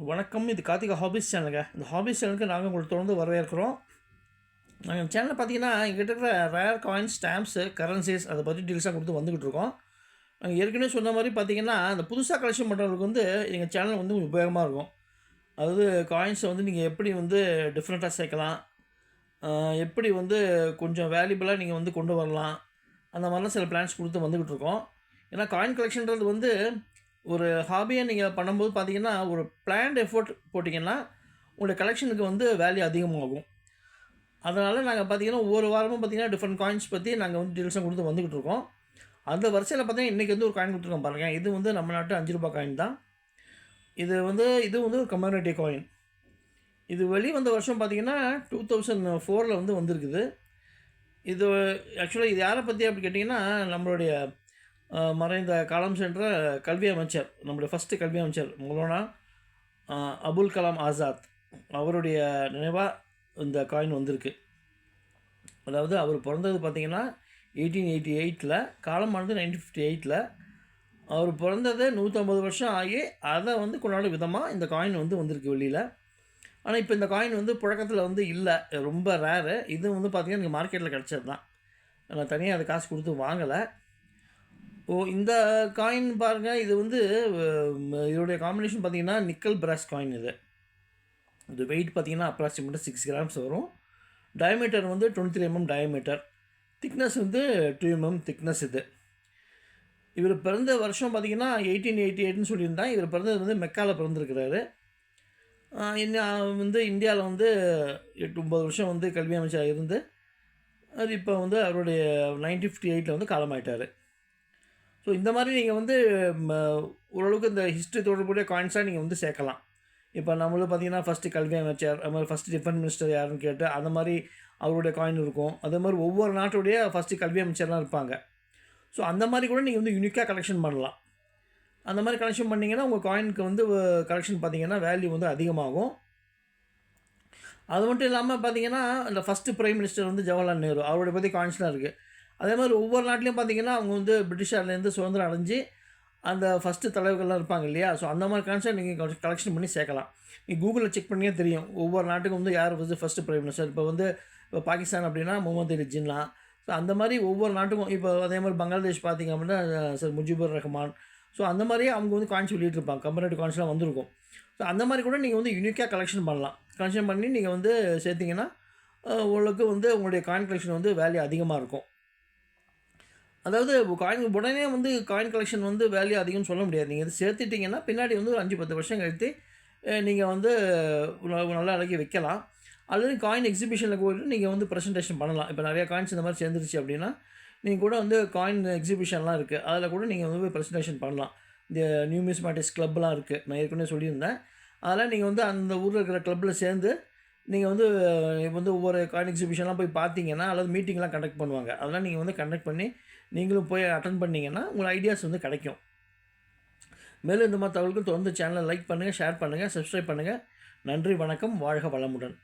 வணக்கம். இது கார்த்திகா ஹாபீஸ் சேனலுங்க. இந்த ஹாபீஸ் சேனலுக்கு நாங்கள் உங்களுக்கு தொடர்ந்து வரவேற்கிறோம். நாங்கள் சேனலில் பார்த்தீங்கன்னா எங்கிட்ட இருக்கிற ரேர் காயின்ஸ், ஸ்டாம்ப்ஸு, கரன்சிஸ் அதை பற்றி டீல்ஸாக கொடுத்து வந்துக்கிட்டு இருக்கோம். நாங்கள் ஏற்கனவே சொன்ன மாதிரி பார்த்தீங்கன்னா, அந்த புதுசாக கலெக்ஷன் பண்ணுறவங்களுக்கு வந்து எங்கள் சேனல் வந்து கொஞ்சம் உபயோகமாக இருக்கும். அதாவது காயின்ஸை வந்து நீங்கள் எப்படி வந்து டிஃப்ரெண்ட்டாக சேர்க்கலாம், எப்படி வந்து கொஞ்சம் வேல்யூபிளாக நீங்கள் வந்து கொண்டு வரலாம், அந்த மாதிரிலாம் சில பிளான்ஸ் கொடுத்து வந்துக்கிட்டு இருக்கோம். ஏன்னா காயின் கலெக்ஷன்றது வந்து ஒரு ஹாபியை நீங்கள் பண்ணும்போது பார்த்தீங்கன்னா, ஒரு பிளான்ட் எஃபோர்ட் போட்டிங்கன்னா, உங்களுடைய கலெக்ஷனுக்கு வந்து வேல்யூ அதிகமாகும். அதனால் நாங்கள் பார்த்தீங்கன்னா, ஒவ்வொரு வாரமும் பார்த்தீங்கன்னா, டிஃப்ரெண்ட் காயின்ஸ் பற்றி நாங்கள் வந்து டீல்ஸாக கொடுத்து வந்துக்கிட்டு இருக்கோம். அந்த வரிசையில் பார்த்தீங்கன்னா, இன்றைக்கி வந்து ஒரு காயின் கொடுத்துருக்கோம் பாருங்கள். இது வந்து நம்ம நாட்டு ₹5 காயின் தான். இது வந்து ஒரு கம்யூனிட்டி காயின். இது வெளிவந்த வருஷம் பார்த்தீங்கன்னா, 2004 வந்து வந்திருக்குது. இது ஆக்சுவலாக இது யாரை பற்றி அப்படி கேட்டிங்கன்னா, நம்மளுடைய மறைந்த காலம் சென்ற கல்வி அமைச்சர், நம்முடைய ஃபஸ்ட்டு கல்வி அமைச்சர் மௌலானா அபுல் கலாம் ஆசாத் அவருடைய நினைவாக இந்த காயின் வந்திருக்கு. அதாவது அவர் பிறந்தது பார்த்திங்கன்னா 1888, காலமானது 1958. அவர் பிறந்தது 150 வருஷம் ஆகி அதை வந்து கொண்டாடும் விதமாக இந்த காயின் வந்து வந்திருக்கு வெளியில். ஆனால் இப்போ இந்த காயின் வந்து புழக்கத்தில் வந்து இல்லை, ரொம்ப ரேரு. இது வந்து பார்த்திங்கன்னா எனக்கு மார்க்கெட்டில் கிடச்சது தான். நான் தனியாக அதை காசு கொடுத்து வாங்கலை. இந்த காயின் பாருங்கள், இது வந்து இதோடைய காம்பினேஷன் பார்த்திங்கன்னா நிக்கல் பிராஸ் காயின். இது வெயிட் பார்த்திங்கன்னா அப்ராக்சிமேட்டாக 6 கிராம்ஸ் வரும். டயமீட்டர் வந்து 23 mm டயமீட்டர். திக்னஸ் வந்து 2 mm திக்னஸ். இவர் பிறந்த வருஷம் பார்த்திங்கன்னா 1888ன்னு சொல்லியிருந்தேன். இவர் பிறந்தது வந்து மெக்காவில் பிறந்திருக்கிறாரு. வந்து இந்தியாவில் வந்து 8-9 வருஷம் வந்து கல்வி அமைச்சராக இருந்து அது இப்போ வந்து அவருடைய 1958 வந்து காலமாயிட்டார். ஸோ இந்த மாதிரி நீங்கள் வந்து ஓரளவுக்கு இந்த ஹிஸ்ட்ரி தொடர்புடைய காயின்ஸாக நீங்கள் வந்து சேர்க்கலாம். இப்போ நம்மளும் பார்த்திங்கன்னா ஃபஸ்ட்டு கல்வி அமைச்சர், அது மாதிரி ஃபஸ்ட்டு டிஃபென்ஸ் மினிஸ்டர் யாருன்னு கேட்டு அந்த மாதிரி அவருடைய காயின் இருக்கும். அதே மாதிரி ஒவ்வொரு நாட்டுடைய ஃபஸ்ட்டு கல்வி அமைச்சர்லாம் இருப்பாங்க. ஸோ அந்த மாதிரி கூட நீங்கள் வந்து யூனிக்காக கலெக்ஷன் பண்ணலாம். அந்த மாதிரி கலெக்ஷன் பண்ணிங்கன்னா உங்கள் காயினுக்கு வந்து கலெக்ஷன் பார்த்திங்கன்னா வேல்யூ வந்து அதிகமாகும். அது மட்டும் இல்லாமல் பார்த்திங்கன்னா இந்த ஃபஸ்ட்டு பிரைம் மினிஸ்டர் வந்து ஜவஹர்லால் நேரு, அவருடைய பற்றி காயின்ஸ்லாம் இருக்குது. அதே மாதிரி ஒவ்வொரு நாட்டிலையும் பார்த்திங்கன்னா அவங்க வந்து பிரிட்டிஷார்லேருந்து சுதந்திரம் அடைஞ்சு அந்த ஃபஸ்ட்டு தலைவர்கள்லாம் இருப்பாங்க இல்லையா. ஸோ அந்த மாதிரி கான்செப்ட் நீங்கள் கலெக்ஷன் பண்ணி சேர்க்கலாம். நீங்கள் கூகுளில் செக் பண்ணியே தெரியும் ஒவ்வொரு நாட்டுக்கும் வந்து யார் வந்து ஃபஸ்ட்டு பிரைம் மினிஸ்டர். இப்போ பாகிஸ்தான் அப்படின்னா முகமது அலி ஜின்னா. ஸோ அந்த மாதிரி ஒவ்வொரு நாட்டுக்கும் இப்போ அதே மாதிரி பங்களாதேஷ் பார்த்திங்க அப்படின்னா சார் முஜிபுர் ரஹ்மான். ஸோ அந்த மாதிரியே அவங்க வந்து காயின்ஸ் வெளியிட்டிருப்பாங்க, கம்பரேட்டிவ் காயின்ஸ்லாம் வந்திருக்கும். ஸோ அந்த மாதிரி கூட நீங்கள் வந்து யூனிக்காக கலெக்ஷன் பண்ணலாம். கலெக்ஷன் பண்ணி நீங்கள் வந்து சேர்த்திங்கன்னா ஓரளவுக்கு வந்து உங்களுடைய காயின் கலெக்ஷன் வந்து வேல்யூ அதிகமாக இருக்கும். அதாவது காயின் உடனே வந்து காயின் கலெக்ஷன் வந்து வேல்யூ அதிகம்னு சொல்ல முடியாது. நீங்கள் இது சேர்த்துட்டிங்கன்னா பின்னாடி வந்து ஒரு 5-10 வருஷம் கழித்து நீங்கள் வந்து நல்லா அழகி வைக்கலாம். அல்லது காயின் எக்ஸிபிஷனில் போய்ட்டு நீங்கள் வந்து ப்ரெசன்டேஷன் பண்ணலாம். இப்போ நிறையா காயின்ஸ் இந்த மாதிரி சேர்ந்துருச்சு அப்படின்னா நீங்கள் கூட வந்து காயின் எக்ஸிபிஷன்லாம் இருக்குது, அதில் கூட நீங்கள் வந்து ப்ரெசன்டேஷன் பண்ணலாம். இந்த நியூமிஸ்மேட்டிக்ஸ் கிளப்லாம் இருக்குது, நான் ஏற்கனவே சொல்லியிருந்தேன். அதெல்லாம் நீங்கள் வந்து அந்த ஊரில் இருக்கிற கிளப்பில் சேர்ந்து நீங்கள் வந்து ஒவ்வொரு காயின் எக்ஸிபிஷன்லாம் போய் பார்த்தீங்கன்னா, அல்லது மீட்டிங்லாம் கண்டக்ட் பண்ணுவாங்க. அதெல்லாம் நீங்கள் வந்து கண்டக்ட் பண்ணி நீங்களும் போய் அட்டென்ட் பண்ணிங்கன்னா உங்களுக்கு ஐடியாஸ் வந்து கிடைக்கும். மேலும் இந்த மாதிரி தகவல்கள் தொடர்ந்து சேனலை லைக் பண்ணுங்கள், ஷேர் பண்ணுங்கள், சப்ஸ்கிரைப் பண்ணுங்கள். நன்றி, வணக்கம், வாழ்க வளமுடன்.